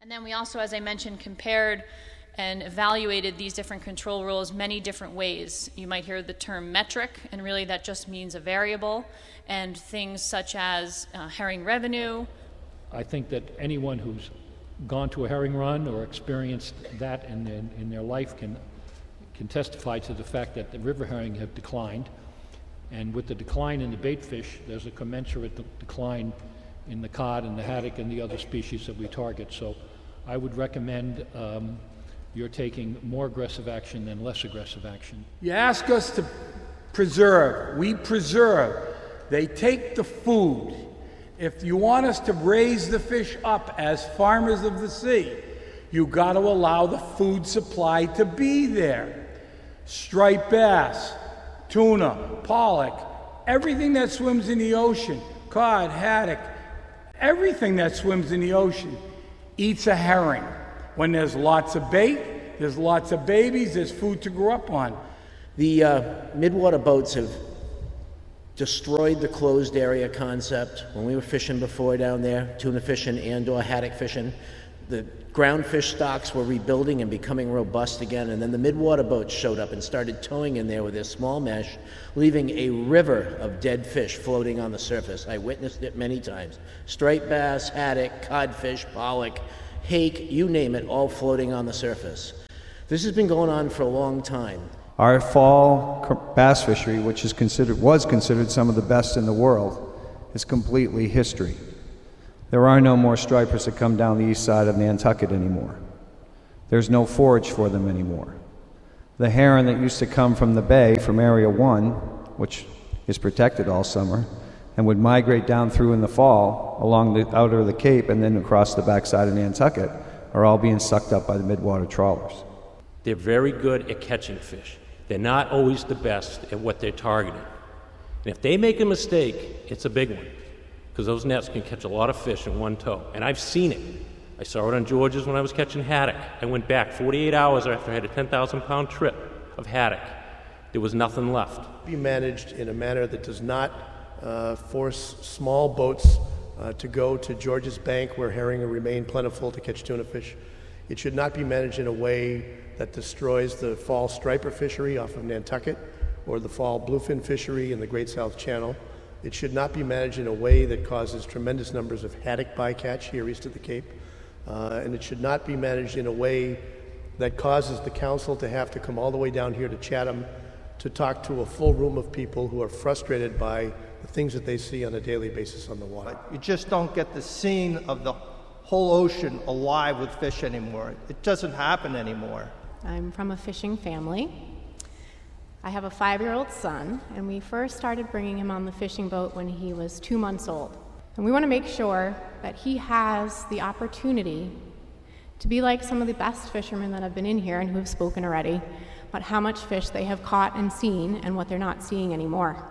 And then we also, as I mentioned, compared and evaluated these different control rules many different ways. You might hear the term metric, and really that just means a variable, and things such as herring revenue. I think that anyone who's gone to a herring run or experienced that in their life can testify to the fact that the river herring have declined, and with the decline in the bait fish, there's a commensurate decline in the cod and the haddock and the other species that we target. So I would recommend you're taking more aggressive action than less aggressive action. You ask us to preserve, we preserve. They take the food. If you want us to raise the fish up as farmers of the sea, you got to allow the food supply to be there. Striped bass, tuna, pollock, everything that swims in the ocean, cod, haddock, everything that swims in the ocean eats a herring. When there's lots of bait, there's lots of babies, there's food to grow up on. The midwater boats have destroyed the closed area concept. When we were fishing before down there, tuna fishing and/or haddock fishing, the ground fish stocks were rebuilding and becoming robust again, and then the midwater boats showed up and started towing in there with their small mesh, leaving a river of dead fish floating on the surface. I witnessed it many times. Striped bass, haddock, codfish, pollock, hake, you name it, all floating on the surface. This has been going on for a long time. Our fall bass fishery, which was considered some of the best in the world, is completely history. There are no more stripers that come down the east side of Nantucket anymore. There's no forage for them anymore. The heron that used to come from the bay, from Area 1, which is protected all summer, and would migrate down through in the fall along the outer of the Cape and then across the backside of Nantucket, are all being sucked up by the midwater trawlers. They're very good at catching fish. They're not always the best at what they're targeting. And if they make a mistake, it's a big one, because those nets can catch a lot of fish in one tow. And I've seen it. I saw it on George's when I was catching haddock. I went back 48 hours after I had a 10,000-pound trip of haddock. There was nothing left. Be managed in a manner that does not force small boats to go to George's Bank, where herring remain plentiful, to catch tuna fish. It should not be managed in a way that destroys the fall striper fishery off of Nantucket or the fall bluefin fishery in the Great South Channel. It should not be managed in a way that causes tremendous numbers of haddock bycatch here east of the Cape. And it should not be managed in a way that causes the council to have to come all the way down here to Chatham to talk to a full room of people who are frustrated by the things that they see on a daily basis on the water. You just don't get the scene of the whole ocean alive with fish anymore. It doesn't happen anymore. I'm from a fishing family. I have a 5-year-old son, and we first started bringing him on the fishing boat when he was 2 months old. And we want to make sure that he has the opportunity to be like some of the best fishermen that have been in here and who have spoken already about how much fish they have caught and seen and what they're not seeing anymore.